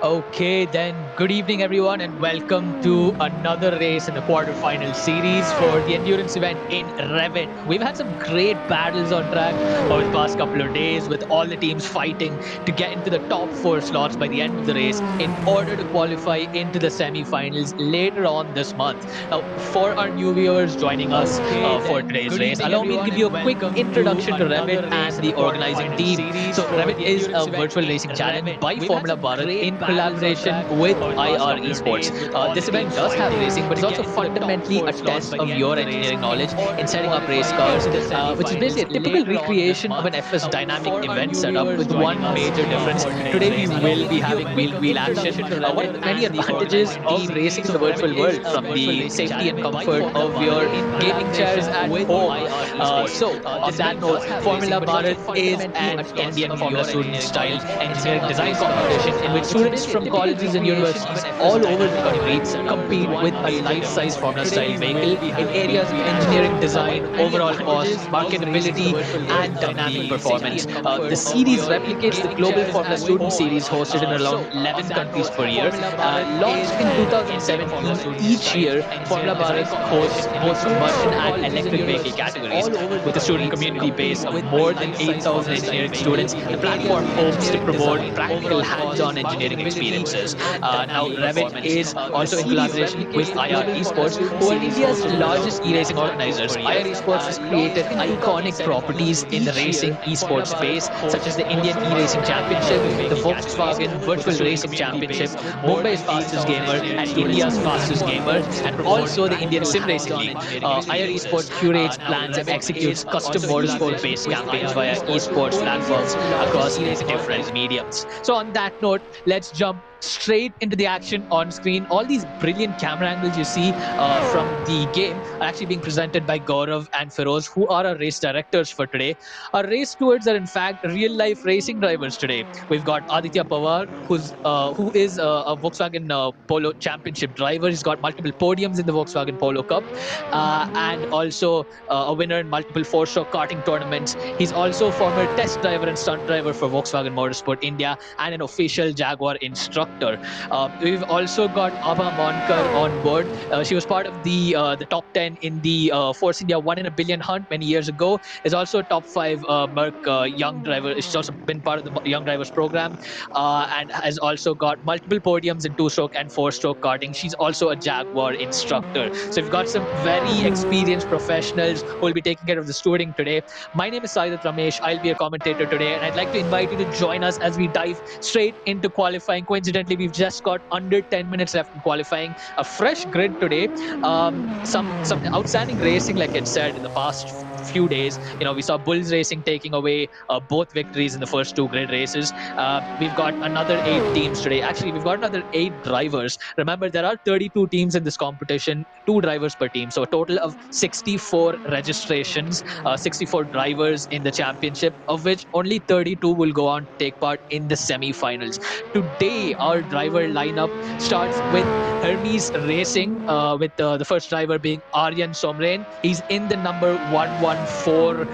Okay, then good evening, everyone, and welcome to another race in the quarterfinal series for the endurance event in Rev-it. We've had some great battles on track over the past couple of days, with all the teams fighting to get into the top four slots by the end of the race in order to qualify into the semi-finals later on this month. Now, for our new viewers joining us for today's race, allow me to give you a quick introduction to Rev-it and the organizing team. So, Rev-it is a virtual racing challenge by Formula Bharat in collaboration with IR Esports. This event does have racing, but it's also fundamentally a test of your engineering knowledge in setting up race cars, which is basically a typical recreation of an FS dynamic event setup with one major difference. Today, we will be having wheel-to-wheel action. One of the many advantages of racing in the virtual world, from the safety and comfort of your gaming chairs at home. On that note, Formula Bharat is an Indian Formula student style engineering design competition in which students from colleges and universities all over the country compete with a life-size Formula style vehicle in areas of engineering design, overall cost, marketability, and dynamic performance. The series replicates the global Formula Student Series hosted in around 11 countries per year. Launched in 2017, each year, Formula Bharat hosts both combustion and electric vehicle categories. With a student community base of more than 8,000 engineering students, the platform hopes to promote practical hands-on engineering experiences. Now, Revit is also in collaboration with IR Esports, who are India's largest e-racing organizers. IR Esports has created iconic properties in the racing esports space, such as the Indian E-Racing Championship, the Volkswagen Virtual Racing Championship, Mumbai's fastest gamer and India's fastest gamer, and also the Indian Sim Racing League. IR Esports curates, plans, and executes custom motorsport-based campaigns via esports platforms across different mediums. So, on that note, let's jump straight into the action on screen. All these brilliant camera angles you see from the game are actually being presented by Gaurav and Feroz, who are our race directors for today. Our race stewards are in fact real life racing drivers today. We've got Aditya Pawar, who is a Volkswagen Polo Championship driver. He's got multiple podiums in the Volkswagen Polo Cup, and also a winner in multiple four-stroke karting tournaments. He's also a former test driver and stunt driver for Volkswagen Motorsport India and an official Jaguar instructor. We've also got Abha Monkar on board. She was part of the top 10 in the Force India 1 in a Billion hunt many years ago. Is also a top 5 Merc young driver. She's also been part of the Young Drivers program, and has also got multiple podiums in two-stroke and four-stroke karting. She's also a Jaguar instructor. So we've got some very experienced professionals who will be taking care of the stewarding today. My name is Saidat Ramesh. I'll be a commentator today, and I'd like to invite you to join us as we dive straight into qualifying. Coincidentally, we've just got under 10 minutes left in qualifying. A fresh grid today. Some outstanding racing, like I said, in the past few days. We saw Bulls Racing taking away both victories in the first two grid races. We've got another 8 teams today. Actually, we've got another 8 drivers. Remember, there are 32 teams in this competition, 2 drivers per team. So a total of 64 registrations, 64 drivers in the championship, of which only 32 will go on to take part in the semi-finals. Today, our driver lineup starts with Hermes Racing, with the first driver being Aryan Somren. He's in the number 114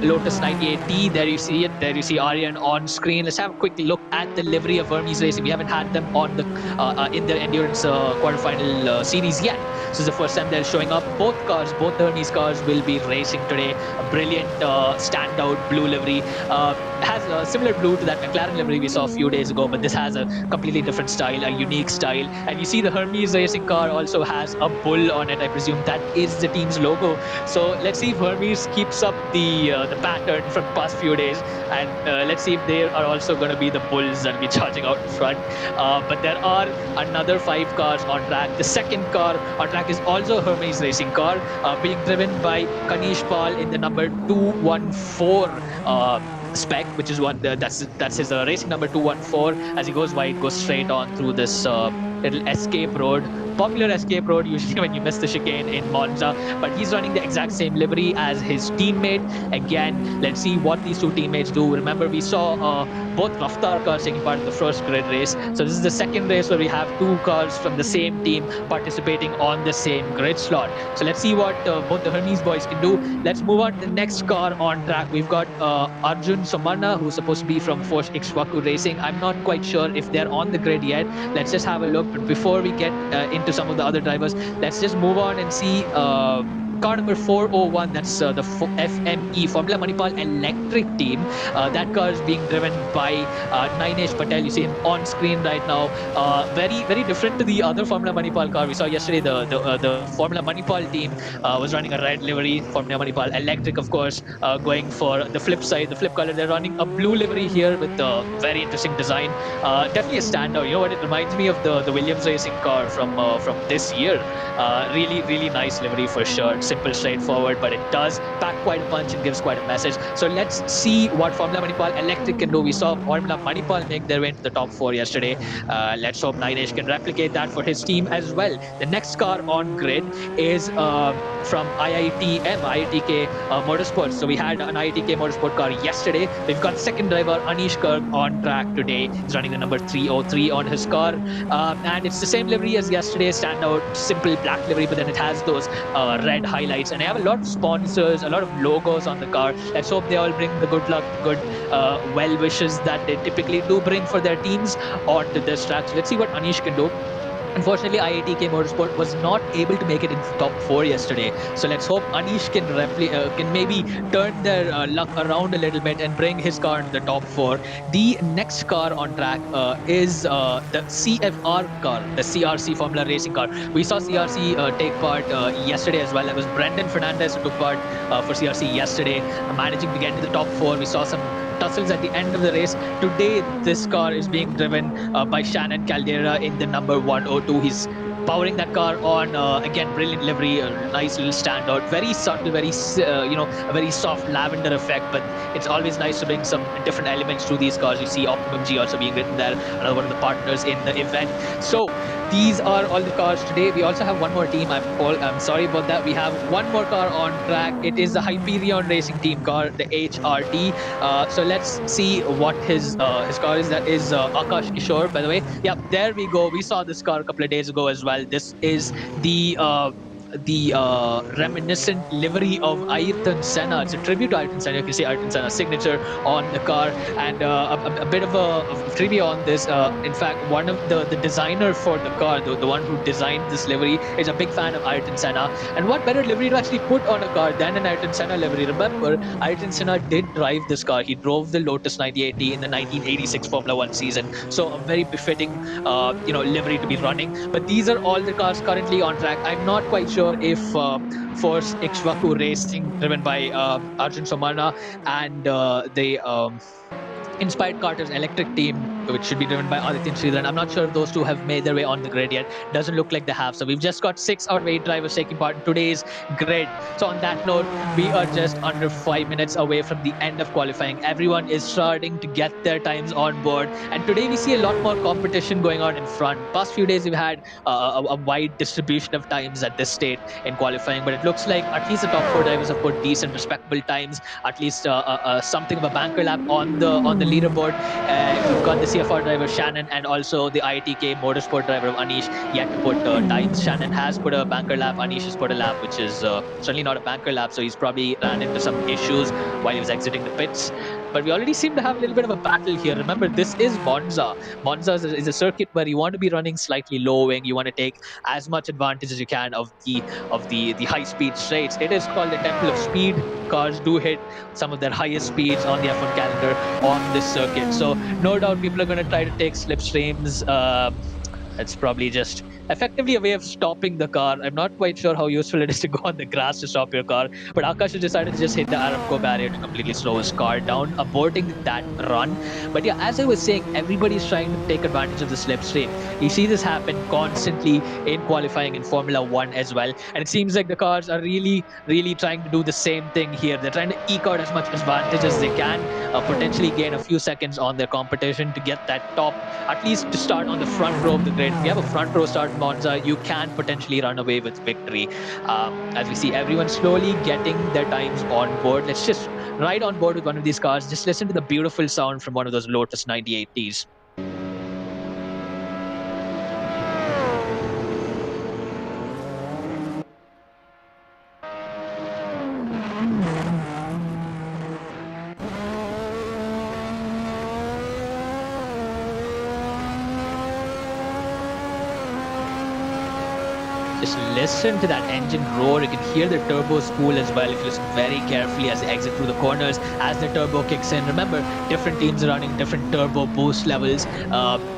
Lotus 98T. There you see it. There you see Aryan on screen. Let's have a quick look at the livery of Hermes Racing. We haven't had them on the in the endurance quarterfinal series yet. This is the first time they're showing up. Both the Hermes cars will be racing today. A brilliant standout blue livery. Has a similar blue to that McLaren livery we saw a few days ago, but this has a completely different style, a unique style. And you see the Hermes racing car also has a bull on it. I presume that is the team's logo. So let's see if Hermes keeps up the pattern from the past few days, and let's see if they are also going to be the bulls that will be charging out in front. But there are another 5 cars on track. The second car on track is also a Hermes racing car, being driven by Kanish Pal in the number 214 spec, which is that's his racing number 214. As he goes wide, goes straight on through this little escape road. Popular escape road usually when you miss the chicane in Monza, but he's running the exact same livery as his teammate. Again, let's see what these two teammates do. Remember, we saw both Raftar cars taking part in the first grid race. So this is the second race where we have two cars from the same team participating on the same grid slot. So let's see what both the Hermes boys can do. Let's move on to the next car on track. We've got Arjun Somanna, who's supposed to be from Force Ixwaku Racing. I'm not quite sure if they're on the grid yet. Let's just have a look. But before we get into some of the other drivers, let's just move on and see. Car number 401, that's the FME, Formula Manipal Electric team. That car is being driven by Nainesh Patel. You see him on screen right now. Very, very different to the other Formula Manipal car we saw yesterday. The Formula Manipal team was running a red livery. Formula Manipal Electric, of course, going for the flip side, the flip color. They're running a blue livery here with a very interesting design. Definitely a standout. You know what? It reminds me of the Williams Racing car from this year. Really, really nice livery for sure. Simple, straightforward, but it does pack quite a punch and gives quite a message. So let's see what Formula Manipal Electric can do. We saw Formula Manipal make their way into the top four yesterday. Let's hope Nainesh can replicate that for his team as well. The next car on grid is from IITK Motorsports. So we had an IITK Motorsport car yesterday. We've got second driver Anish Kirk on track today. He's running the number 303 on his car. And it's the same livery as yesterday, standout, simple black livery, but then it has those red highlights. And I have a lot of sponsors, a lot of logos on the car. Let's hope they all bring the good luck, the good well wishes that they typically do bring for their teams onto this track. So let's see what Anish can do. Unfortunately, IITK Motorsport was not able to make it into the top four yesterday. So let's hope Anish can maybe turn their luck around a little bit and bring his car into the top four. The next car on track is the CFR car, the CRC Formula Racing car. We saw CRC take part yesterday as well. It was Brendan Fernandez who took part for CRC yesterday, managing to get into the top four. We saw some tussles at the end of the race. Today, this car is being driven by Shannon Caldera in the number 102. He's powering that car on. Again, brilliant livery, a nice little standout. Very subtle, very, a very soft lavender effect, but it's always nice to bring some different elements to these cars. You see Optimum G also being written there, another one of the partners in the event. So these are all the cars today. We also have one more team. I'm sorry about that. We have one more car on track. It is the Hyperion Racing Team car, the HRT. So let's see what his car is. That is Akash Kishore, by the way. Yeah, there we go. We saw this car a couple of days ago as well. This is the reminiscent livery of Ayrton Senna. It's a tribute to Ayrton Senna. You can see Ayrton Senna's signature on the car. And a bit of trivia on this. In fact, one of the designer for the car, the one who designed this livery, is a big fan of Ayrton Senna. And what better livery to actually put on a car than an Ayrton Senna livery? Remember, Ayrton Senna did drive this car. He drove the Lotus 98T in the 1986 Formula One season. So a very befitting, livery to be running. But these are all the cars currently on track. I'm not quite sure if Force Ixwaku Racing, driven by Arjun Somana, and the Inspired Carter's electric team, which should be driven by Aditya Sridharan. I'm not sure if those two have made their way on the grid yet. Doesn't look like they have. So we've just got 6 out of 8 drivers taking part in today's grid. So on that note, we are just under 5 minutes away from the end of qualifying. Everyone is starting to get their times on board. And today we see a lot more competition going on in front. Past few days we've had a wide distribution of times at this state in qualifying. But it looks like at least the top 4 drivers have put decent, respectable times. At least something of a banker lap on the leaderboard. We've got the CFR driver Shannon and also the ITK Motorsport driver of Anish yet to put times. Shannon has put a banker lap. Anish has put a lap, which is certainly not a banker lap. So he's probably ran into some issues while he was exiting the pits. But we already seem to have a little bit of a battle here. Remember, this is Monza. Monza is a circuit where you want to be running slightly low wing. You want to take as much advantage as you can of the high speed straights. It is called the Temple of Speed. Cars do hit some of their highest speeds on the F1 calendar on this circuit. So no doubt people are going to try to take slipstreams. It's probably just effectively a way of stopping the car. I'm not quite sure how useful it is to go on the grass to stop your car, but Akash has decided to just hit the Aramco barrier to completely slow his car down, aborting that run. But yeah, as I was saying, everybody's trying to take advantage of the slipstream. You see this happen constantly in qualifying in Formula One as well, and it seems like the cars are really trying to do the same thing here. They're trying to eke out as much advantage as they can, potentially gain a few seconds on their competition to get that top, at least to start on the front row of the grid. If you have a front row start in Monza, you can potentially run away with victory. As we see everyone slowly getting their times on board. Let's just ride on board with one of these cars. Just listen to the beautiful sound from one of those Lotus 9080s. Just listen to that engine roar. You can hear the turbo spool as well if you listen very carefully as they exit through the corners, as the turbo kicks in. Remember, different teams are running different turbo boost levels.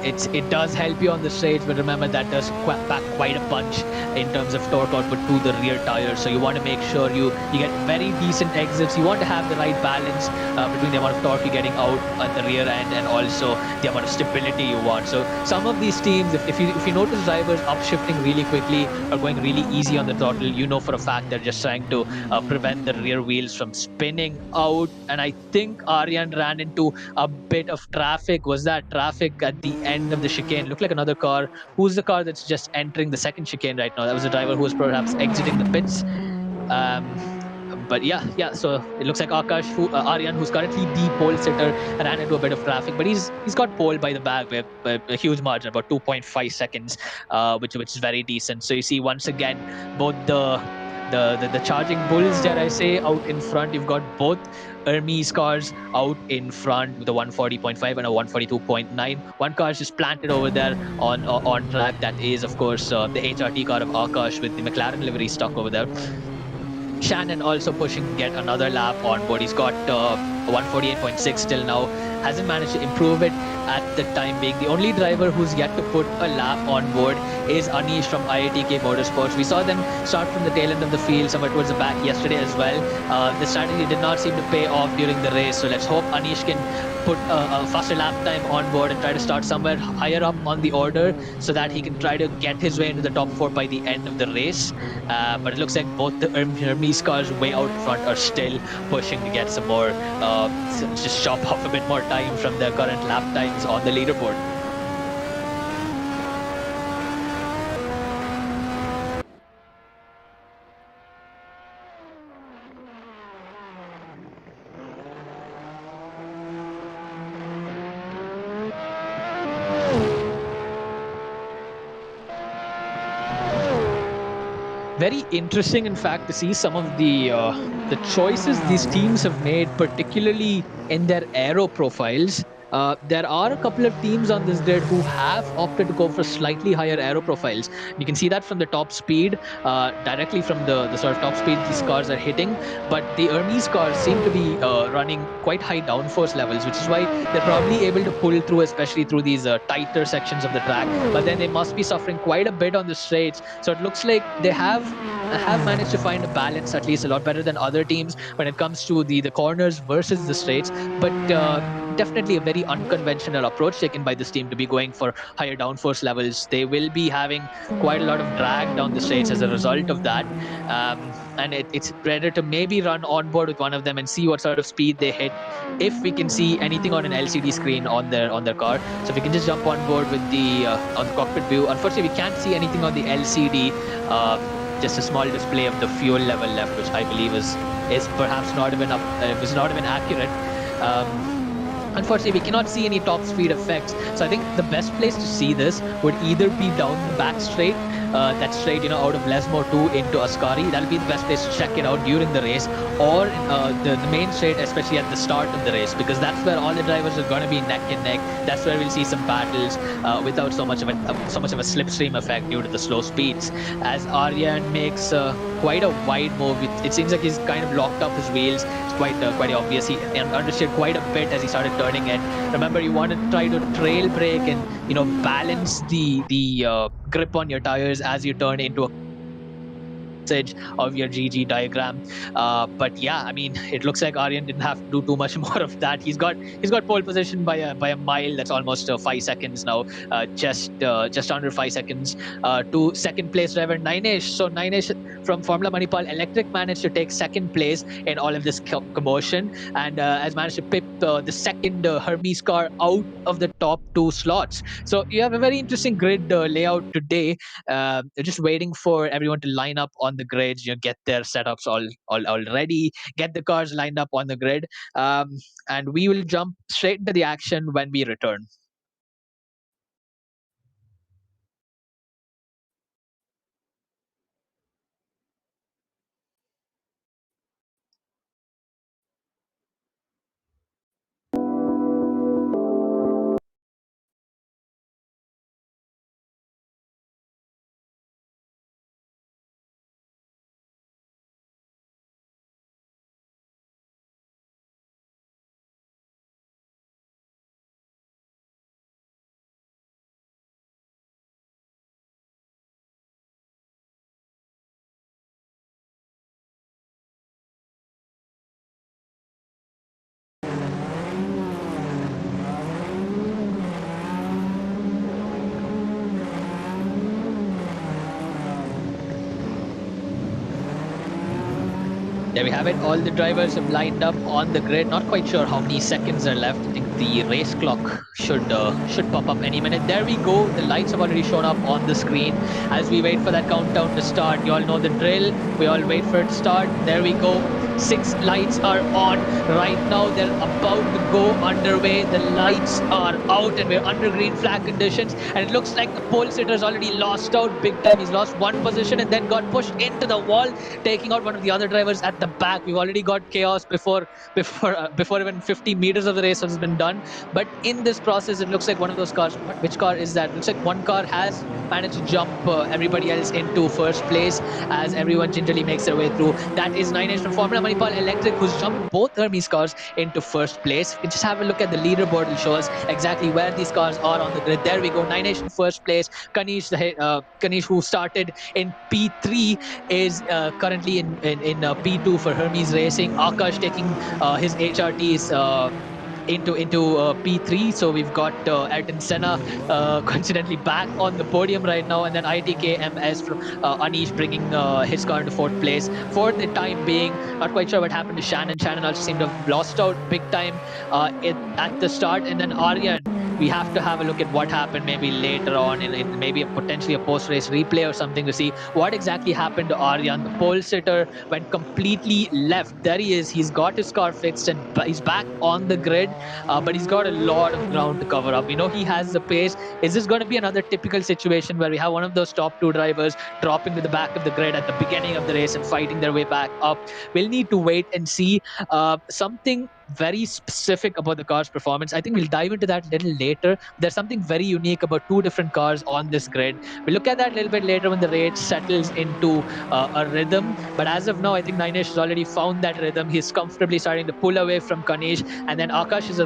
It does help you on the straights, but remember that does pack quite a punch in terms of torque output to the rear tires. So you want to make sure you get very decent exits. You want to have the right balance between the amount of torque you're getting out at the rear end and also the amount of stability you want. So some of these teams, if you notice drivers upshifting really quickly, are going really easy on the throttle, you know for a fact they're just trying to prevent the rear wheels from spinning out. And I think Aryan ran into a bit of traffic. Was that traffic at the end of the chicane? Looked like another car. Who's the car that's just entering the second chicane right now? That was a driver who was perhaps exiting the pits. Um, but yeah. So it looks like Aryan, who's currently the pole sitter, ran into a bit of traffic, but he's got pole by the bag by a huge margin, about 2.5 seconds, which is very decent. So you see once again both the charging bulls, dare I say, out in front. You've got both Hermes cars out in front with a 140.5 and a 142.9. One car is just planted over there on track. That is, of course, the HRT car of Akash with the McLaren livery stuck over there. Shannon also pushing to get another lap on board. He's got 148.6 till now. Hasn't managed to improve it at the time being. The only driver who's yet to put a lap on board is Anish from IITK Motorsports. We saw them start from the tail end of the field, somewhere towards the back yesterday as well. The strategy did not seem to pay off during the race. So let's hope Anish can put a faster lap time on board and try to start somewhere higher up on the order so that he can try to get his way into the top four by the end of the race. But it looks like both the Hermes cars way out front are still pushing to get some more, just chop off a bit more time from their current lap times on the leaderboard. Very interesting, in fact, to see some of the choices these teams have made, particularly in their aero profiles. There are a couple of teams on this grid who have opted to go for slightly higher aero profiles. You can see that from the top speed, directly from the sort of top speed these cars are hitting. But the Hermes cars seem to be running quite high downforce levels, which is why they're probably able to pull through, especially through these tighter sections of the track. But then they must be suffering quite a bit on the straights. So it looks like they have managed to find a balance, at least a lot better than other teams when it comes to the corners versus the straights. But definitely a very unconventional approach taken by this team to be going for higher downforce levels. They will be having quite a lot of drag down the straights as a result of that. And it's better to maybe run on board with one of them and see what sort of speed they hit, if we can see anything on an LCD screen on their car. So if we can just jump on board with the on the cockpit view. Unfortunately, we can't see anything on the LCD. Just a small display of the fuel level left, which I believe is perhaps not even accurate. Unfortunately, we cannot see any top speed effects. So I think the best place to see this would either be down the back straight, that straight, out of Lesmo 2 into Ascari. That'll be the best place to check it out during the race, or the main straight, especially at the start of the race, because that's where all the drivers are going to be neck and neck. That's where we'll see some battles without so much of a slipstream effect due to the slow speeds. As Aryan makes quite a wide move. It seems like he's kind of locked up his wheels. It's quite obvious. He understeered quite a bit as he started turning in. Remember, you want to try to trail brake and balance the grip on your tires as you turn into a of your GG diagram. But yeah, I mean, it looks like Aryan didn't have to do too much more of that. He's got pole position by a mile. That's almost 5 seconds now. Just under 5 seconds to second place driver Ninesh. So Ninesh from Formula Manipal Electric managed to take second place in all of this commotion and has managed to pip the second Hermes car out of the top two slots. So you have a very interesting grid layout today. Just waiting for everyone to line up on the grids, get their setups all ready, get the cars lined up on the grid, um, and we will jump straight into the action when we return. There we have it. All the drivers have lined up on the grid. Not quite sure how many seconds are left. I think the race clock should pop up any minute. There we go. The lights have already shown up on the screen as we wait for that countdown to start. You all know the drill. We all wait for it to start. There we go. Six lights are on right now. They're about to go underway. The lights are out and we're under green flag conditions. And it looks like the pole sitter's already lost out big time. He's lost one position and then got pushed into the wall, taking out one of the other drivers at the back. We've already got chaos before even 50 meters of the race has been done. But in this process, it looks like one of those cars. Which car is that? It looks like one car has managed to jump everybody else into first place as everyone gingerly makes their way through. That is Ninesh from Formula Manipal Electric, who's jumped both Hermes cars into first place. If you can just have a look at the leaderboard, it'll show us exactly where these cars are on the grid. There we go. Ninesh in first place. Kanish, who started in P3, is currently in P2 for Hermes Racing. Akash taking his HRTs into P3. So we've got Ayrton Senna coincidentally back on the podium right now, and then ITKMS from Anish bringing his car into fourth place for the time being. Not quite sure what happened to Shannon. Shannon also seemed to have lost out big time at the start, and then Aryan. We have to have a look at what happened maybe later on in maybe potentially a post-race replay or something to see what exactly happened to Aryan. The pole sitter went completely left. There he is. He's got his car fixed and he's back on the grid, but he's got a lot of ground to cover up. He has the pace. Is this going to be another typical situation where we have one of those top two drivers dropping to the back of the grid at the beginning of the race and fighting their way back up? We'll need to wait and see. Something very specific about the car's performance. I think we'll dive into that a little later. There's something very unique about two different cars on this grid. We'll look at that a little bit later when the race settles into a rhythm. But as of now, I think Ninesh has already found that rhythm. He's comfortably starting to pull away from Kanish, and then Akash is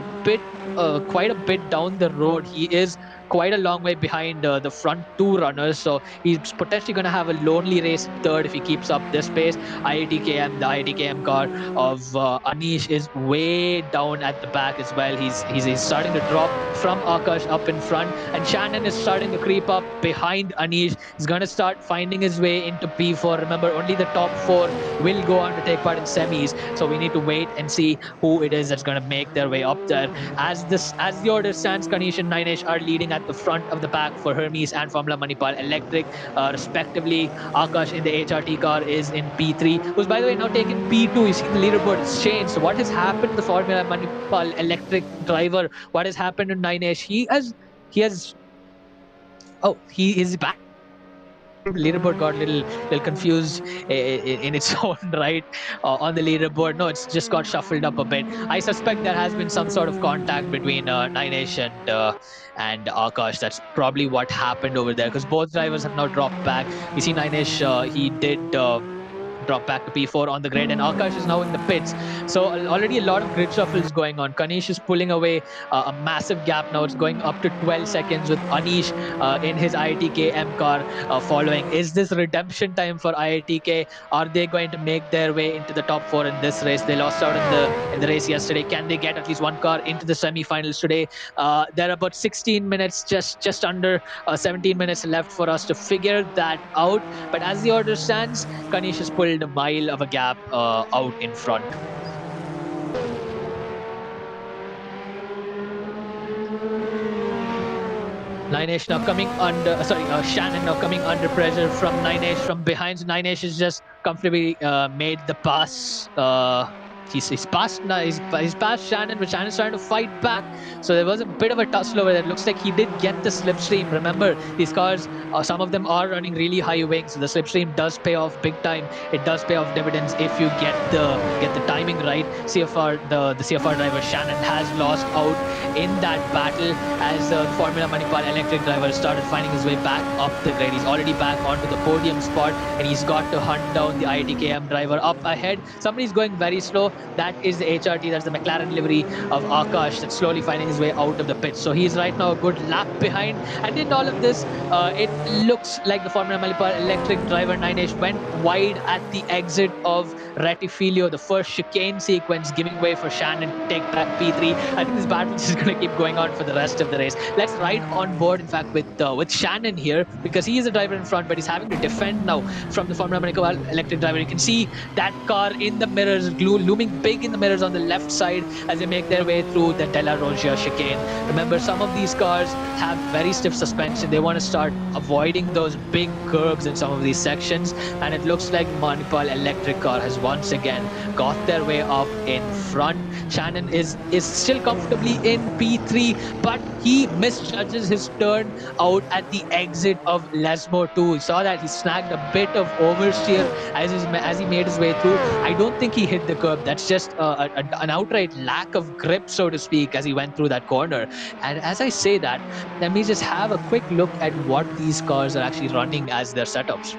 quite a bit down the road. He is quite a long way behind the front two runners, so he's potentially going to have a lonely race in third if he keeps up this pace. The IITKM car of Anish is way down at the back as well. He's starting to drop from Akash up in front, and Shannon is starting to creep up behind Anish. He's going to start finding his way into P4. Remember, only the top four will go on to take part in semis, so we need to wait and see who it is that's going to make their way up there. As the order stands, Kanish and Ninesh are leading at the front of the pack for Hermes and Formula Manipal Electric, respectively. Akash in the HRT car is in P3, who's by the way now taken P2. You see the leaderboard has changed. So what has happened to the Formula Manipal Electric driver? What has happened to Ninesh? He has oh, he is back. The leaderboard got a little confused in its own right on the leaderboard. No, it's just got shuffled up a bit. I suspect there has been some sort of contact between Ninesh and Akash. That's probably what happened over there because both drivers have now dropped back. We see Ninesh. He did. drop back to P4 on the grid, and Akash is now in the pits. So already a lot of grid shuffles going on. Kanish is pulling away a massive gap now. It's going up to 12 seconds with Anish in his IITK M car following. Is this redemption time for IITK? Are they going to make their way into the top four in this race? They lost out in the race yesterday. Can they get at least one car into the semi-finals today? There are about 16 minutes, just under 17 minutes left for us to figure that out. But as the order stands, Kanish has pulled a mile of a gap out in front. Ninesh now coming under, Shannon now coming under pressure from Ninesh from behind. So Ninesh has just comfortably made the pass. He's passed now. He's passed Shannon, but Shannon's trying to fight back. So there was a bit of a tussle over there. It looks like he did get the slipstream. Remember, these cars, some of them are running really high wings. So the slipstream does pay off big time. It does pay off dividends if you get the timing right. The CFR driver Shannon has lost out in that battle as the Formula Manipal electric driver started finding his way back up the grid. He's already back onto the podium spot, and he's got to hunt down the ITKM driver up ahead. Somebody's going very slow. That is the HRT, that's the McLaren livery of Akash that's slowly finding his way out of the pit. So he's right now a good lap behind. And in all of this, it looks like the Formula Malipal electric driver Ninesh went wide at the exit of Retifilio, the first chicane sequence, giving way for Shannon to take back P3. I think this battle is going to keep going on for the rest of the race. Let's ride on board, in fact, with Shannon here, because he is a driver in front, but he's having to defend now from the Formula Malipal electric driver. You can see that car in the mirrors, looming big in the mirrors on the left side as they make their way through the Della Roggia chicane. Remember, some of these cars have very stiff suspension. They want to start avoiding those big curbs in some of these sections, and it looks like Manipal electric car has once again got their way up in front. Shannon is still comfortably in P3, but he misjudges his turn out at the exit of Lesmo 2. You saw that he snagged a bit of oversteer as he made his way through. I don't think he hit the curb. That's just an outright lack of grip, so to speak, as he went through that corner. And as I say that, let me just have a quick look at what these cars are actually running as their setups.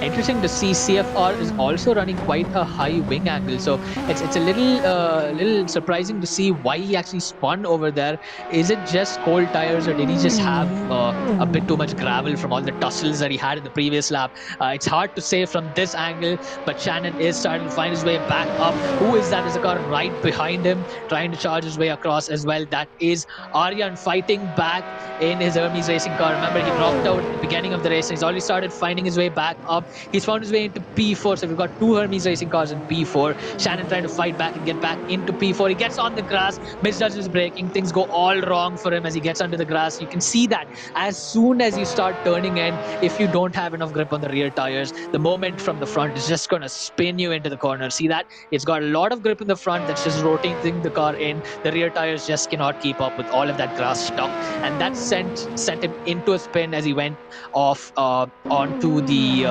Interesting to see CFR is also running quite a high wing angle, so it's a little surprising to see why he actually spun over there. Is it just cold tires, or did he just have a bit too much gravel from all the tussles that he had in the previous lap? It's hard to say from this angle, but Shannon is starting to find his way back up. Who is that? There's a car right behind him trying to charge his way across as well. That is Aryan fighting back in his Hermes racing car. Remember, he dropped out at the beginning of the race, and he's already started finding his way back up. He's found his way into P4, so we've got two Hermes racing cars in P4. Shannon trying to fight back and get back into P4. He gets on the grass, misjudges braking. Things go all wrong for him as he gets under the grass. You can see that as soon as you start turning in, if you don't have enough grip on the rear tires, the moment from the front is just going to spin you into the corner. See that? It's got a lot of grip in the front that's just rotating the car in. The rear tires just cannot keep up with all of that grass stock, and that sent him into a spin as he went off onto the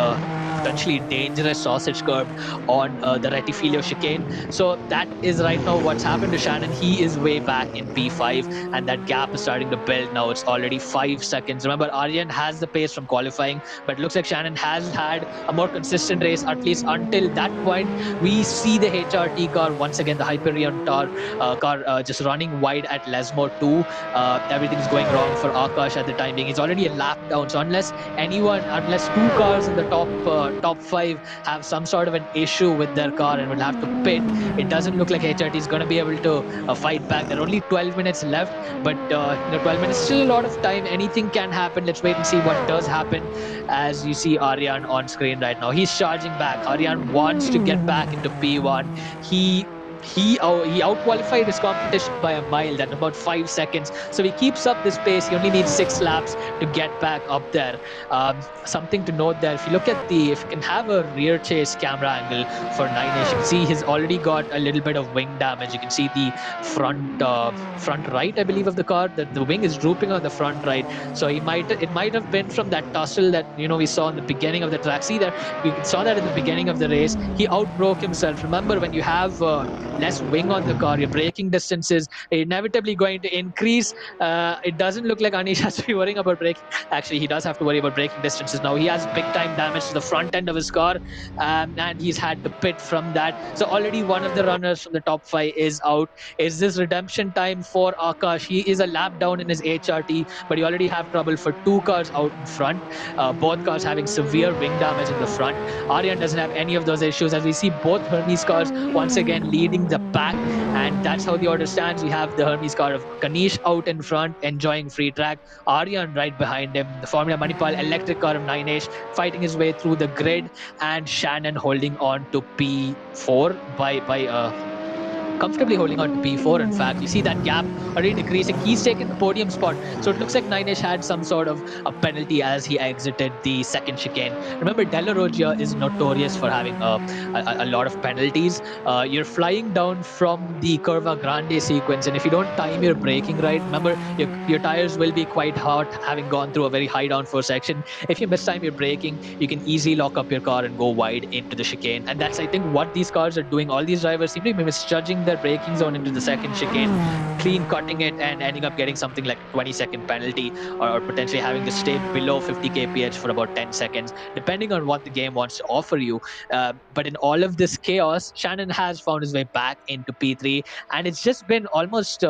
potentially dangerous sausage curb on the Retifilio chicane. So that is right now what's happened to Shannon. He is way back in P5, and that gap is starting to build now. It's already 5 seconds. Remember, Aryan has the pace from qualifying, but it looks like Shannon has had a more consistent race, at least until that point. We see the HRT car once again, the Hyperion car just running wide at Lesmo 2. Everything's going wrong for Akash at the time being. He's already a lap down, so unless two cars in the top 5 have some sort of an issue with their car and will have to pit, it doesn't look like HRT is going to be able to fight back. There are only 12 minutes left, but 12 minutes is still a lot of time. Anything can happen. Let's wait and see what does happen. As you see Aryan on screen right now, he's charging back. Aryan wants to get back into P1. He out-qualified his competition by a mile. That's about 5 seconds. So he keeps up this pace. He only needs 6 laps to get back up there. Something to note there, if you can have a rear chase camera angle for Ninesh, you can see he's already got a little bit of wing damage. You can see the front right, I believe, of the car. The wing is drooping on the front right. So it might have been from that tussle that we saw in the beginning of the track. See that we saw that in the beginning of the race. He outbroke himself. Remember, when you have less wing on the car. Your braking distance is inevitably going to increase. It doesn't look like Anish has to be worrying about braking. Actually, he does have to worry about braking distances now. He has big time damage to the front end of his car, and he's had to pit from that. So already one of the runners from the top five is out. Is this redemption time for Akash? He is a lap down in his HRT, but you already have trouble for two cars out in front. Both cars having severe wing damage in the front. Aryan doesn't have any of those issues, as we see both Hermes cars once again leading the pack, and that's how the order stands. We have the Hermes car of Kanish out in front, enjoying free track. Aryan right behind him. The Formula Manipal electric car of Ninesh fighting his way through the grid, and Shannon holding on to P4 by comfortably holding on to P4. In fact, you see that gap already decreasing. He's taken the podium spot. So it looks like Ninesh had some sort of a penalty as he exited the second chicane. Remember, Della Roggia is notorious for having a lot of penalties. You're flying down from the Curva Grande sequence, and if you don't time your braking right, remember, your tires will be quite hot, having gone through a very high downforce section. If you mistime your braking, you can easily lock up your car and go wide into the chicane. And that's, I think, what these cars are doing. All these drivers seem to be misjudging their braking zone into the second chicane, clean cutting it, and ending up getting something like a 20-second penalty, or potentially having to stay below 50 kph for about 10 seconds, depending on what the game wants to offer you. But in all of this chaos, Shannon has found his way back into P3, and it's just been almost.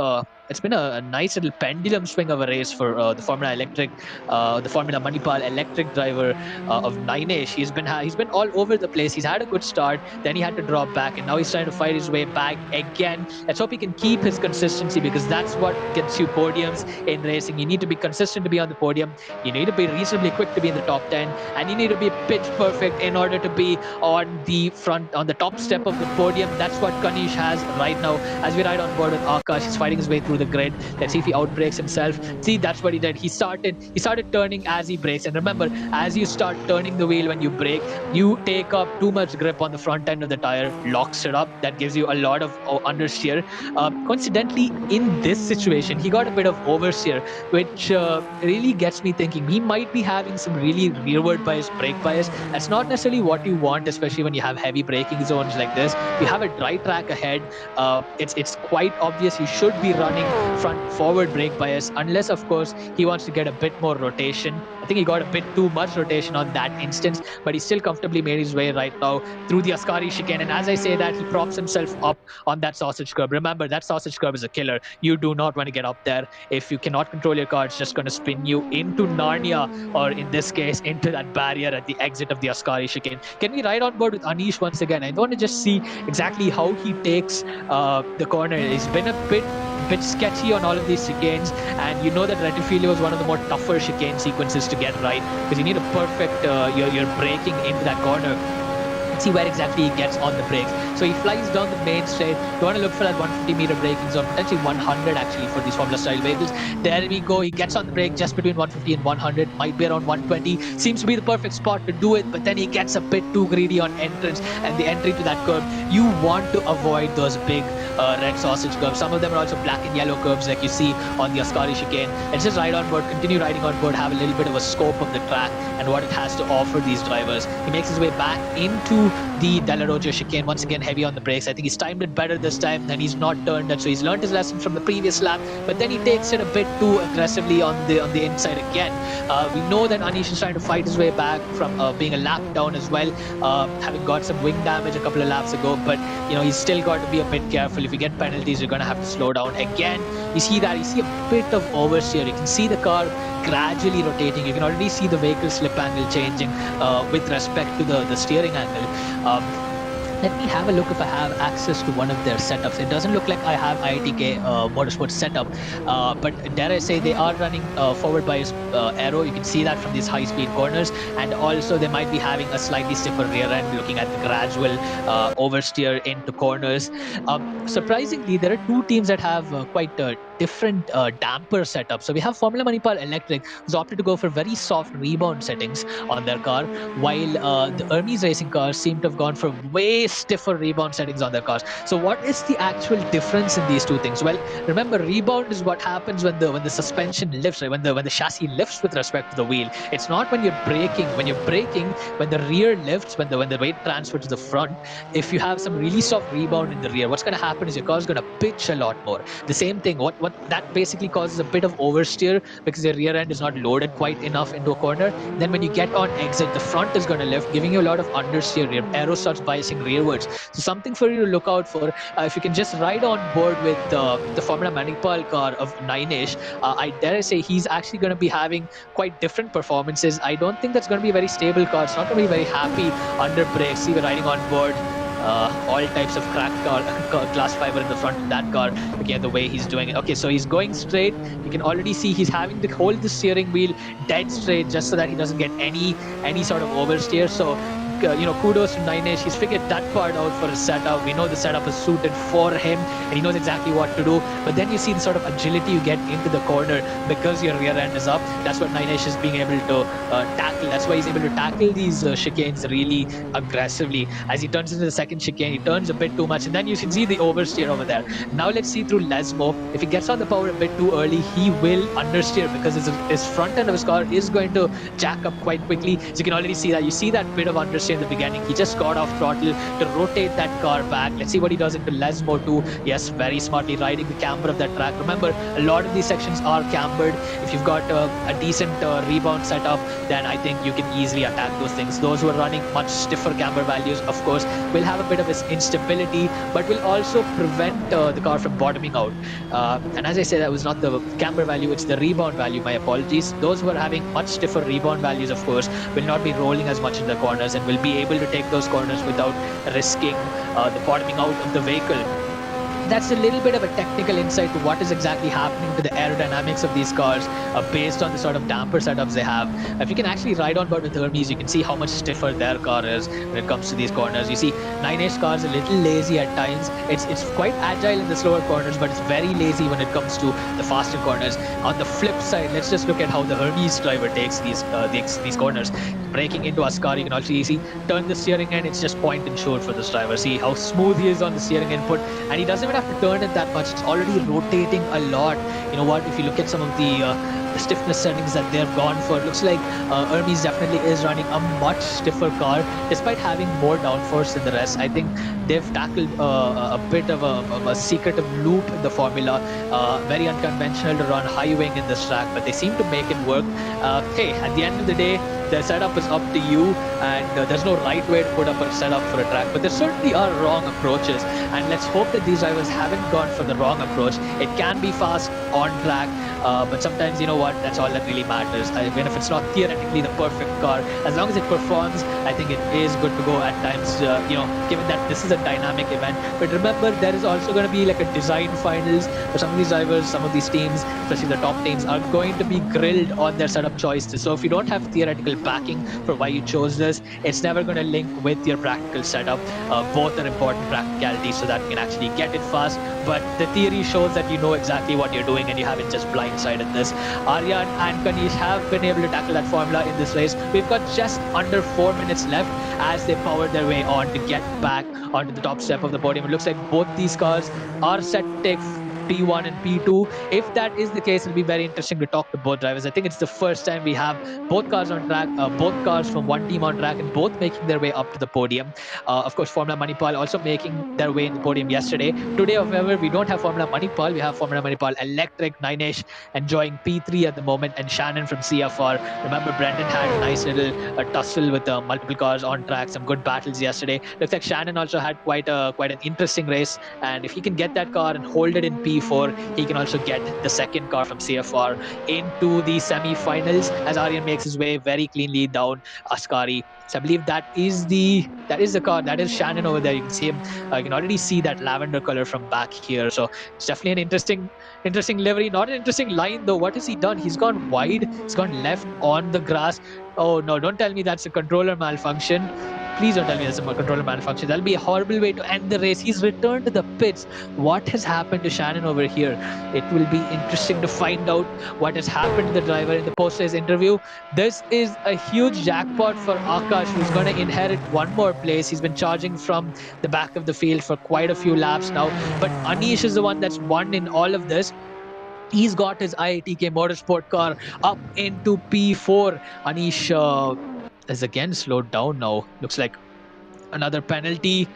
It's been a nice little pendulum swing of a race for the Formula Manipal electric driver of Ninesh. He's been all over the place. He's had a good start, then he had to drop back, and now he's trying to fight his way back again. Let's hope he can keep his consistency, because that's what gets you podiums in racing. You need to be consistent to be on the podium. You need to be reasonably quick to be in the top 10, and you need to be pitch perfect in order to be on the top step of the podium. That's what Kanish has right now. As we ride on board with Akash, he's fighting his way through the grid. Let's see if he outbreaks himself. See, that's what he did. He started turning as he brakes. And remember, as you start turning the wheel when you brake, you take up too much grip on the front end of the tire, locks it up. That gives you a lot of understeer. Coincidentally, in this situation, he got a bit of oversteer, which really gets me thinking he might be having some really rearward bias, brake bias. That's not necessarily what you want, especially when you have heavy braking zones like this. You have a dry track ahead. It's quite obvious he should be running front forward brake bias, unless of course he wants to get a bit more rotation. I think he got a bit too much rotation on that instance, but he still comfortably made his way right now through the Ascari chicane. And as I say that, he props himself up on that sausage curb. Remember, that sausage curb is a killer. You do not want to get up there. If you cannot control your car, it's just going to spin you into Narnia, or in this case, into that barrier at the exit of the Ascari chicane. Can we ride on board with Anish once again? I want to just see exactly how he takes the corner. He's been a bit sketchy on all of these chicanes, and you know that Retifilio is one of the more tougher chicane sequences to get right, because you need a perfect you're braking into that corner. See where exactly he gets on the brakes. So he flies down the main straight. You want to look for that 150-meter braking zone, potentially 100 actually for these Formula style vehicles. There we go. He gets on the brake just between 150 and 100, might be around 120. Seems to be the perfect spot to do it, but then he gets a bit too greedy on entrance and the entry to that curb. You want to avoid those big red sausage curves. Some of them are also black and yellow curves like you see on the Ascari chicane. Let's just ride on board, continue riding on board, have a little bit of a scope of the track and what it has to offer these drivers. He makes his way back into the Della Roggia chicane, once again heavy on the brakes. I think he's timed it better this time, and he's not turned it, so he's learned his lesson from the previous lap, but then he takes it a bit too aggressively on the inside again. We know that Anish is trying to fight his way back from being a lap down as well, having got some wing damage a couple of laps ago, but he's still got to be a bit careful. If you get penalties, you're going to have to slow down again. You see a bit of oversteer. You can see the car gradually rotating. You can already see the vehicle slip angle changing with respect to the steering angle. Let me have a look if I have access to one of their setups. It doesn't look like I have IITK Motorsports setup, but dare I say they are running forward bias aero. You can see that from these high-speed corners, and also they might be having a slightly stiffer rear end, looking at the gradual oversteer into corners. Surprisingly, there are two teams that have quite different damper setups. So we have Formula Manipal Electric, who's opted to go for very soft rebound settings on their car, while the Hermes racing cars seem to have gone for way stiffer rebound settings on their cars. So what is the actual difference in these two things? Well, remember, rebound is what happens when the suspension lifts, right? When the chassis lifts with respect to the wheel. It's not when you're braking. When you're braking, when the rear lifts, when the weight transfers to the front, if you have some really soft rebound in the rear, what's going to happen is your car is going to pitch a lot more. The same thing, what that basically causes a bit of oversteer because your rear end is not loaded quite enough into a corner. Then when you get on exit, the front is going to lift, giving you a lot of understeer. Your aero starts biasing rearwards. So something for you to look out for. If you can just ride on board with the Formula Manipal car of Ninesh, I dare say he's actually going to be having quite different performances. I don't think that's going to be a very stable car. It's not going to be very happy under brakes. See, we're riding on board all types of cracked glass fiber in the front of that car. Okay, the way he's doing it. Okay, so he's going straight. You can already see he's having to hold the steering wheel dead straight just so that he doesn't get any sort of oversteer. So kudos to Ninesh. He's figured that part out for his setup. We know the setup is suited for him, and he knows exactly what to do. But then you see the sort of agility you get into the corner because your rear end is up. That's what Ninesh is being able to tackle. That's why he's able to tackle these chicanes really aggressively. As he turns into the second chicane, he turns a bit too much, and then you can see the oversteer over there. Now let's see through Lesmo. If he gets on the power a bit too early, he will understeer because his front end of his car is going to jack up quite quickly. So you can already see that. You see that bit of understeer in the beginning. He just got off throttle to rotate that car back. Let's see what he does into Lesmo too. Yes, very smartly riding the camber of that track. Remember, a lot of these sections are cambered. If you've got a decent rebound setup, then I think you can easily attack those things. Those who are running much stiffer camber values, of course, will have a bit of instability, but will also prevent the car from bottoming out. And as I said, that was not the camber value, it's the rebound value. My apologies. Those who are having much stiffer rebound values, of course, will not be rolling as much in the corners and will be able to take those corners without risking the bottoming out of the vehicle. That's a little bit of a technical insight to what is exactly happening to the aerodynamics of these cars based on the sort of damper setups they have. If you can actually ride on board with Hermes, you can see how much stiffer their car is when it comes to these corners. You see, Ninesh car is a little lazy at times. It's quite agile in the slower corners, but it's very lazy when it comes to the faster corners. On the flip side, let's just look at how the Hermes driver takes these corners. Braking into Ascar, you can also see turn the steering end. It's just point and shoot for this driver. See how smooth he is on the steering input, and he doesn't even have to turn it that much. It's already rotating a lot. You know what? If you look at some of the stiffness settings that they've gone for, it looks like Hermes definitely is running a much stiffer car despite having more downforce than the rest. I think they've tackled a bit of a secretive loop in the formula. Very unconventional to run high wing in this track, but they seem to make it work. Hey, at the end of the day, the setup is up to you, and there's no right way to put up a setup for a track, but there certainly are wrong approaches, and let's hope that these drivers haven't gone for the wrong approach. It can be fast on track, but sometimes, you know what, that's all that really matters. Even if it's not theoretically the perfect car, as long as it performs, I think it is good to go at times, given that this is a dynamic event. But remember, there is also going to be like a design finals for some of these drivers. Some of these teams, especially the top teams, are going to be grilled on their setup choices. So if you don't have theoretical backing for why you chose this, it's never going to link with your practical setup. Both are important practicalities so that you can actually get it fast, but the theory shows that you know exactly what you're doing and you haven't just blindsided this. Aryan and Kanish have been able to tackle that formula in this race. We've got just under 4 minutes left as they power their way on to get back onto the top step of the podium. It looks like both these cars are set to take P1 and P2. If that is the case, it'll be very interesting to talk to both drivers. I think it's the first time we have both cars on track, both cars from one team on track, and both making their way up to the podium. Of course, Formula Manipal also making their way in the podium yesterday. Today, however, we don't have Formula Manipal. We have Formula Manipal Electric. Ninesh enjoying P3 at the moment, and Shannon from CFR. Remember, Brendan had a nice little tussle with multiple cars on track, some good battles yesterday. Looks like Shannon also had quite an interesting race, and if he can get that car and hold it in P4, he can also get the second car from CFR into the semi-finals as Aryan makes his way very cleanly down Ascari. So I believe that is the car. That is Shannon over there. You can see him. You can already see that lavender color from back here. So it's definitely an interesting livery. Not an interesting line though. What has he done? He's gone wide. He's gone left on the grass. Oh no! Don't tell me that's a controller malfunction. Please don't tell me there's a controller malfunction. That'll be a horrible way to end the race. He's returned to the pits. What has happened to Shannon over here? It will be interesting to find out what has happened to the driver in the post-race interview. This is a huge jackpot for Akash, who's going to inherit one more place. He's been charging from the back of the field for quite a few laps now. But Anish is the one that's won in all of this. He's got his IITK Motorsport car up into P4. Anish is again slowed down now. Looks like another penalty.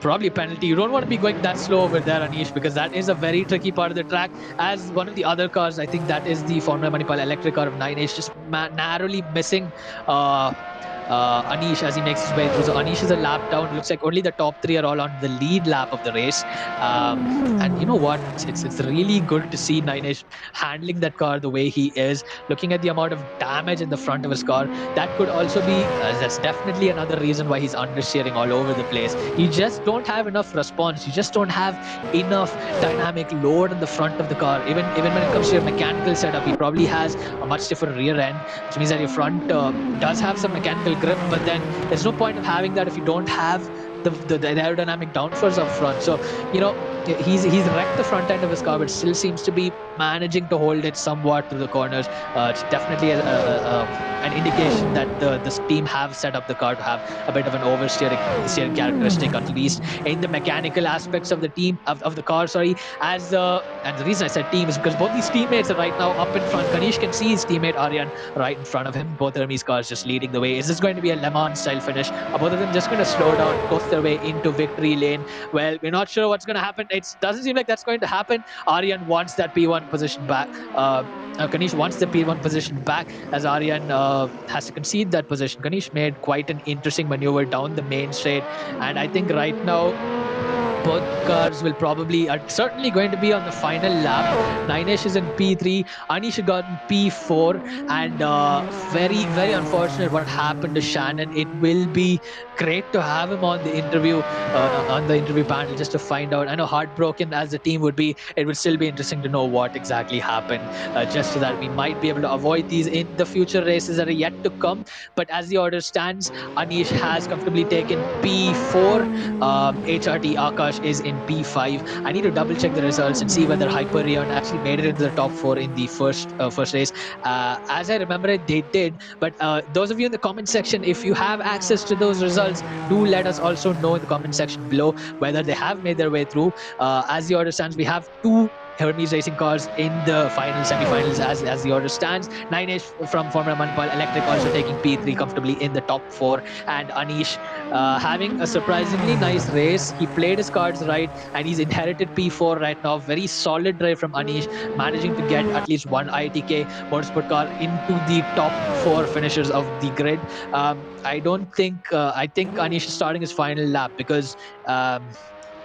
Probably penalty. You don't want to be going that slow over there, Anish, because that is a very tricky part of the track. As one of the other cars, I think that is the Formula Manipal electric car of 9H, just narrowly missing Anish as he makes his way through. So Anish is a lap down. Looks like only the top three are all on the lead lap of the race. And you know what? It's really good to see 9H handling that car the way he is. Looking at the amount of damage in the front of his car, that could also be that's definitely another reason why he's understeering all over the place. You just don't have enough response. You just don't have enough dynamic load in the front of the car. Even when it comes to your mechanical setup, he probably has a much stiffer rear end, which means that your front does have some mechanical grip, but then there's no point of having that if you don't have the aerodynamic downforce up front. So he's wrecked the front end of his car, but still seems to be managing to hold it somewhat to the corners. It's definitely an indication that this team have set up the car to have a bit of an steering characteristic, at least in the mechanical aspects of the team of the car. Sorry, and the reason I said team is because both these teammates are right now up in front. Kanish can see his teammate Aryan right in front of him. Both Hermes cars just leading the way. Is this going to be a Le Mans style finish? Are both of them just going to slow down, coast their way into victory lane? Well, we're not sure what's going to happen. It doesn't seem like that's going to happen. Aryan wants that P1 position back. Kanish wants the P1 position back as Aryan has to concede that position. Kanish made quite an interesting maneuver down the main straight, and I think right now both cars will probably are certainly going to be on the final lap. Ninesh is in P3, Anish got in P4, and very unfortunate what happened to Shannon. It will be great to have him on the interview panel just to find out. I know heartbroken as the team would be, it would still be interesting to know what exactly happened, just so that we might be able to avoid these in the future races that are yet to come. But as the order stands, Anish has comfortably taken P4. HRT Akash is in P5. I need to double check the results and see whether Hyperion actually made it into the top 4 in the first race. As I remember it, they did. But those of you in the comment section, if you have access to those results, do let us also know in the comment section below whether they have made their way through. As the order stands, we have 2 Hermes racing cars in the semi-finals as the order stands. 9H from Formula Manipal Electric also taking P3 comfortably in the top 4, and Anish having a surprisingly nice race. He played his cards right, and he's inherited P4 right now. Very solid drive from Anish, managing to get at least one ITK Motorsport car into the top 4 finishers of the grid. I think Anish is starting his final lap because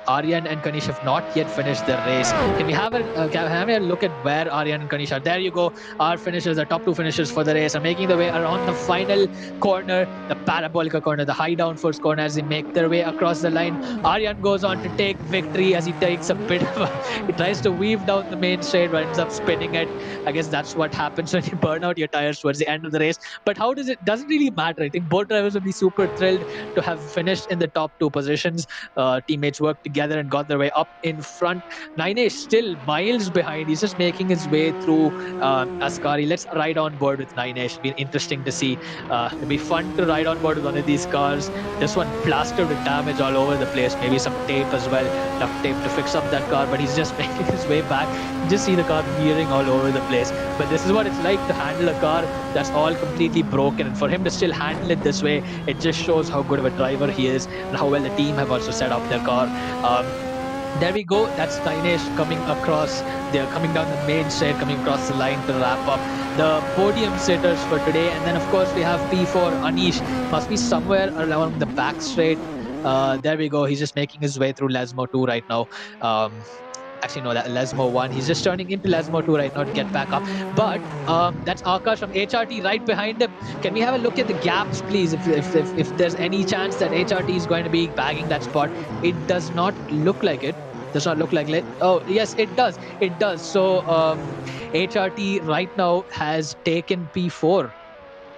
Aryan and Kanish have not yet finished their race. Can we have a look at where Aryan and Kanish are? There you go. Our finishers, the top 2 finishers for the race, are making their way around the final corner, the Parabolica corner, the high downforce corner, as they make their way across the line. Aryan goes on to take victory as he takes a bit of he tries to weave down the main straight, but ends up spinning it. I guess that's what happens when you burn out your tires towards the end of the race. But how doesn't really matter. I think both drivers will be super thrilled to have finished in the top 2 positions. Teammates worked together and got their way up in front. Nine is still miles behind. He's just making his way through Ascari. Let's ride on board with Nine. It's been interesting to see. It'll be fun to ride on board with one of these cars. This one plastered with damage all over the place. Maybe some tape as well, duct tape to fix up that car. But he's just making his way back. You just see the car veering all over the place. But this is what it's like to handle a car that's all completely broken. And for him to still handle it this way, it just shows how good of a driver he is and how well the team have also set up their car. There we go. That's Dinesh coming across. They're coming down the main straight, coming across the line to wrap up the podium sitters for today. And then, of course, we have P4 Anish. Must be somewhere along the back straight. There we go. He's just making his way through Lesmo 2 right now. Actually, no, that Lesmo 1. He's just turning into Lesmo 2 right now to get back up. But that's Akash from HRT right behind him. Can we have a look at the gaps, please? If there's any chance that HRT is going to be bagging that spot. It does not look like it. Does not look like it. Oh, yes, it does. It does. So HRT right now has taken P4.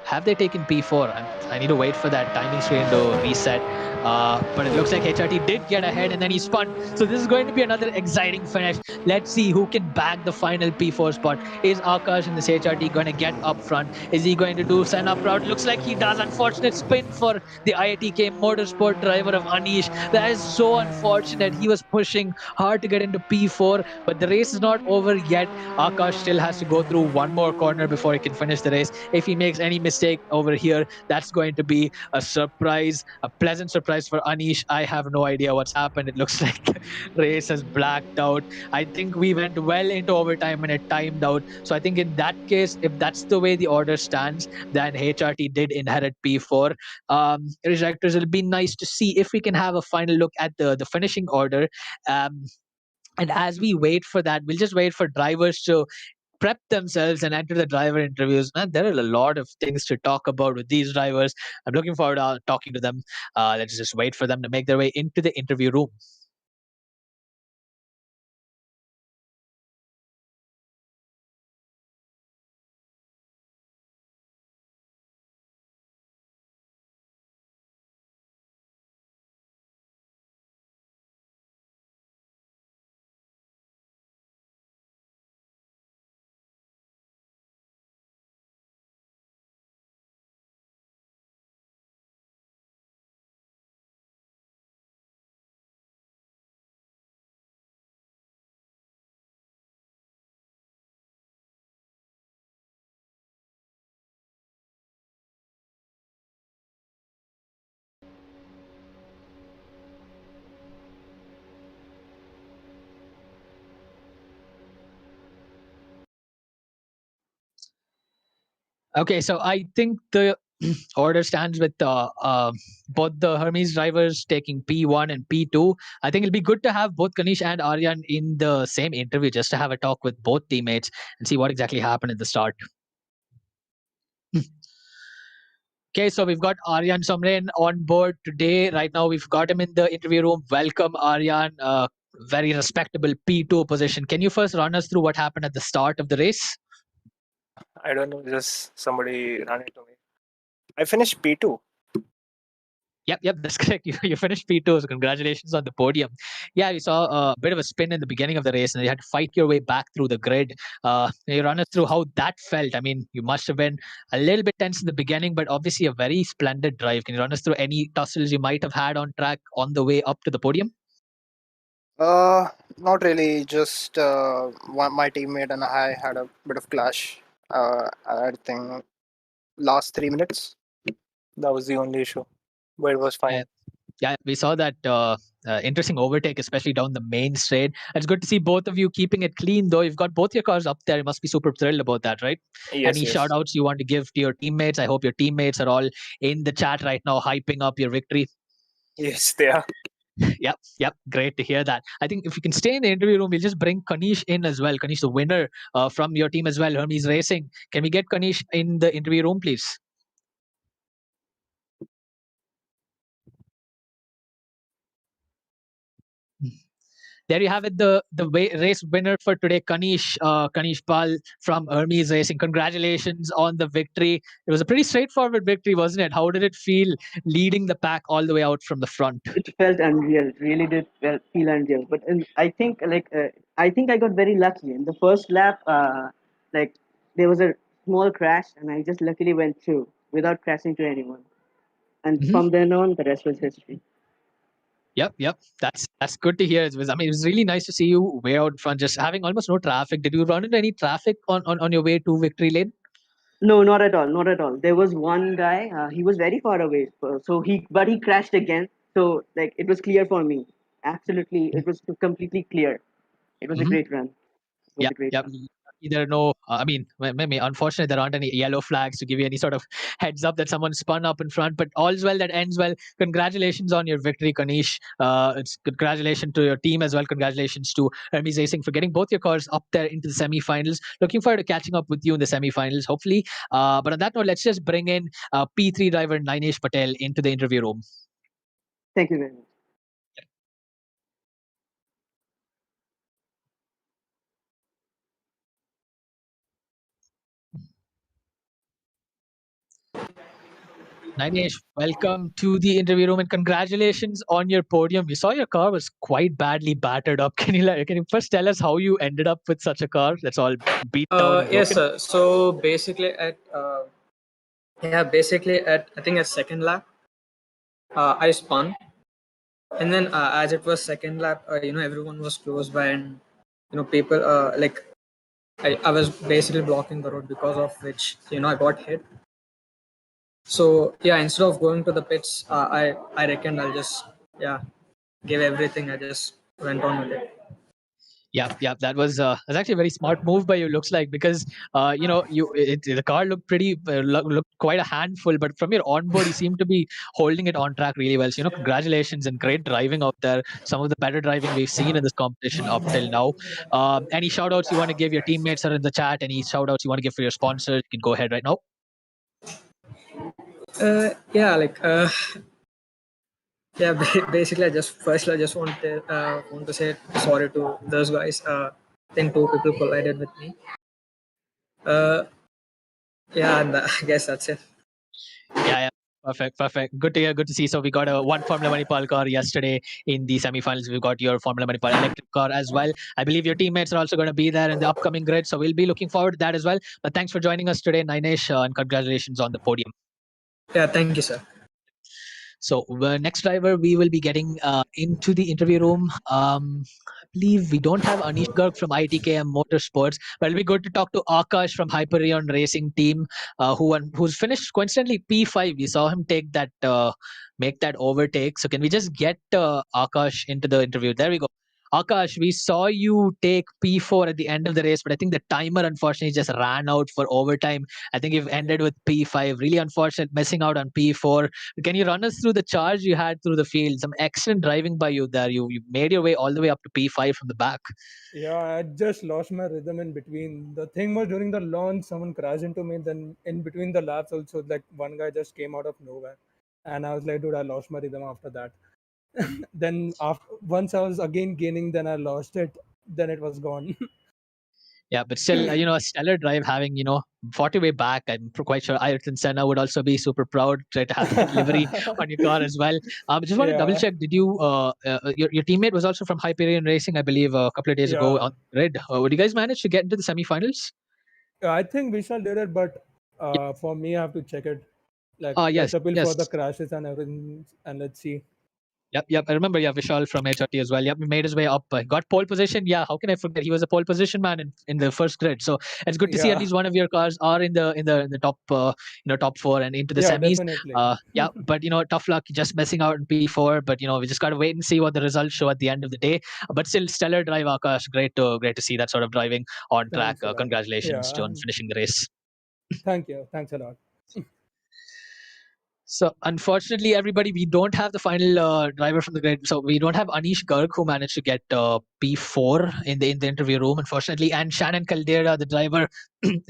Have they taken P4? I need to wait for that timing screen to reset. But it looks like HRT did get ahead and then he spun. So this is going to be another exciting finish. Let's see who can bag the final P4 spot. Is Akash in this HRT going to get up front? Is he going to do send up route? Looks like he does. Unfortunate spin for the IITK Motorsport driver of Anish. That is so unfortunate. He was pushing hard to get into P4, but the race is not over yet. Akash still has to go through one more corner before he can finish the race. If he makes any mistake over here, that's going to be a surprise, a pleasant surprise for Anish. I have no idea what's happened. It looks like the race has blacked out. I think we went well into overtime and it timed out. So I think in that case, if that's the way the order stands, then HRT did inherit P4. Rejectors, it'll be nice to see if we can have a final look at the finishing order. Um, and as we wait for that, we'll just wait for drivers to prep themselves and enter the driver interviews. And there are a lot of things to talk about with these drivers. I'm looking forward to talking to them. Let's just wait for them to make their way into the interview room. Okay, so I think the order stands with both the Hermes drivers taking P1 and P2. I think it'll be good to have both Kanish and Aryan in the same interview just to have a talk with both teammates and see what exactly happened at the start. Okay, so we've got Aryan Somren on board today. Right now, we've got him in the interview room. Welcome, Aryan. Very respectable P2 position. Can you first run us through what happened at the start of the race? I don't know, just somebody ran into me. I finished P2. Yep, that's correct. You finished P2, so congratulations on the podium. Yeah, you saw a bit of a spin in the beginning of the race, and you had to fight your way back through the grid. Can you run us through how that felt? I mean, you must have been a little bit tense in the beginning, but obviously a very splendid drive. Can you run us through any tussles you might have had on track on the way up to the podium? Uh, Not really. Just my teammate and I had a bit of clash. I think last 3 minutes. That was the only issue, but it was Yeah, fine. yeah, we saw that interesting overtake, especially down the main straight. It's good to see both of you keeping it clean, though. You've got both your cars up there. You must be super thrilled about that, right? Yes, Any shout yes, outs you want to give to your teammates? I hope your teammates are all in the chat right now, hyping up your victory. yes. They are. Yep. Great to hear that. I think if you can stay in the interview room, we'll just bring Kanish in as well. Kanish, the winner from your team as well, Hermes Racing. Can we get Kanish in the interview room, please? There you have it, the race winner for today, Kanish Pal from Hermes Racing. Congratulations on the victory. It was a pretty straightforward victory, wasn't it? How did it feel leading the pack all the way out from the front? It felt unreal. It really did feel unreal. But I think I think I got very lucky in the first lap. Like there was a small crash, and I just luckily went through without crashing to anyone. And Mhm. from then on, the rest was history. Yep. That's good to hear. I mean, it was really nice to see you way out in front, just having almost no traffic. Did you run into any traffic on your way to victory lane? No, not at all. Not at all. There was one guy. He was very far away, but he crashed again. So like it was clear for me. Absolutely, it was completely clear. It was a Mm-hmm. great run. It was a great Yep. run. There are no, I mean, maybe unfortunately there aren't any yellow flags to give you any sort of heads up that someone spun up in front. But all's well that ends well. Congratulations on your victory, Kanish. It's congratulations to your team as well. Congratulations to Hermes Racing for getting both your cars up there into the semi-finals. Looking forward to catching up with you in the semi-finals, hopefully. But on that note, let's just bring in P3 driver Ninesh Patel into the interview room. Thank you very much. Ninesh, welcome to the interview room and congratulations on your podium. We saw your car was quite badly battered up. Can you first tell us how you ended up with such a car that's all beat down and Yes, broken? sir. So basically, at I think at second lap, I spun, and then as it was second lap, everyone was close by, and people I was basically blocking the road because of which I got hit. So yeah, instead of going to the pits, I reckoned I'll just give everything. I just went on with it. Yeah, that's actually a very smart move by you. Looks like because the car looked pretty looked quite a handful, but from your onboard, you seem to be holding it on track really well. So congratulations and great driving out there. Some of the better driving we've seen in this competition up till now. Any shout outs you want to give your teammates are in the chat? Any shout outs you want to give for your sponsors? You can go ahead right now. Yeah, yeah, basically, I just want to say sorry to those guys. I think two people collided with me. Uh, yeah, and I guess that's it. Yeah. Perfect. Good to hear. Good to see. So we got a one Formula One Nepal car yesterday in the semifinals. We've got your Formula One Nepal electric car as well. I believe your teammates are also going to be there in the upcoming grid. So we'll be looking forward to that as well. But thanks for joining us today, Ninesh, and congratulations on the podium. Yeah, thank you, sir. So next driver, we will be getting into the interview room. I believe we don't have Anish Garg from ITKM Motorsports, but it'll be good to talk to Akash from Hyperion Racing Team, who's finished coincidentally P5. We saw him take that make that overtake. So can we just get Akash into the interview? There we go. Akash, we saw you take P4 at the end of the race, but I think the timer unfortunately just ran out for overtime. I think you've ended with P5. Really unfortunate missing out on P4. Can you run us through the charge you had through the field? Some excellent driving by you there. You made your way all the way up to P5 from the back. Yeah, I just lost my rhythm in between. The thing was during the launch, someone crashed into me. Then in between the laps, also like one guy just came out of nowhere, and I was like, dude, I lost my rhythm after that. Then after once I was again gaining, then I lost it. Then it was gone. Yeah, but still, a stellar drive having, fought your way back. I'm quite sure Ayrton Senna would also be super proud to have that livery on your car as well. Just want to double Yeah, check. Did you, your teammate was also from Hyperion Racing, I believe, a couple of days ago yeah. on grid. Would you guys manage to get into the semifinals? I think Vishal did it, but for me, I have to check it. Like, let's Yes, appeal for the yes. crashes and everything, and let's see. Yep. I remember, yeah, Vishal from HRT as well. Yep, he made his way up. Got pole position. Yeah, how can I forget? He was a pole position man in the first grid. So it's good to see at Yeah, least one of your cars are in the top, top four and into the yeah, semis. definitely. Yeah, but tough luck just missing out in P4. But we just got to wait and see what the results show at the end of the day. But still, stellar drive, Akash. Great to see that sort of driving on track. Thanks a lot. Congratulations Yeah, on finishing the race. thank you. Thanks a lot. So unfortunately, everybody, we don't have the final driver from the grid. So we don't have Anish Garg who managed to get P4 in the interview room, unfortunately, and Shannon Caldera, the driver,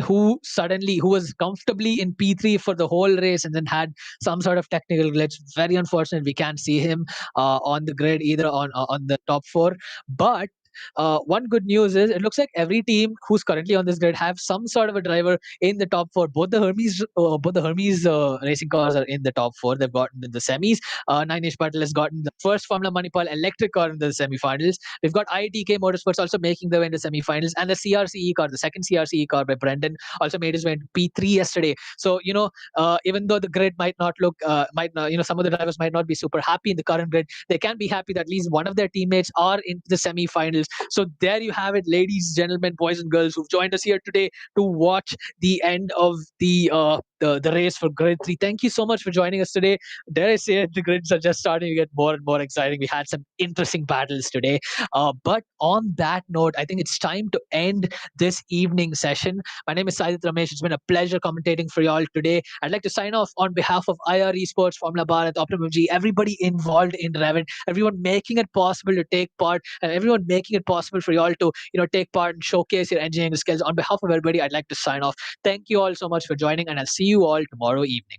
who was comfortably in P3 for the whole race and then had some sort of technical glitch. Very unfortunate. We can't see him on the grid either on the top four, but. One good news is it looks like every team who's currently on this grid have some sort of a driver in the top four. Both the Hermes racing cars are in the top four. They've gotten in the semis. Ninesh Patel has gotten the first Formula Manipal electric car in the semifinals. We've got ITK Motorsports also making their way into semifinals, and the CRCE car, the second CRCE car by Brendan, also made his way into P3 yesterday. So even though the grid might not look, might not, some of the drivers might not be super happy in the current grid, they can be happy that at least one of their teammates are into the semifinals. So there you have it, ladies, gentlemen, boys and girls who've joined us here today to watch the end of the race for Grid 3. Thank you so much for joining us today. Dare I say it, the grids are just starting to get more and more exciting. We had some interesting battles today. But on that note, I think it's time to end this evening session. My name is Saidit Ramesh. It's been a pleasure commentating for you all today. I'd like to sign off on behalf of IR Esports, Formula Bharat, Optimum G, everybody involved in Rev-it, everyone making it possible to take part, and everyone making it possible for you all to take part and showcase your engineering skills. On behalf of everybody, I'd like to sign off. Thank you all so much for joining, and I'll see you all tomorrow evening.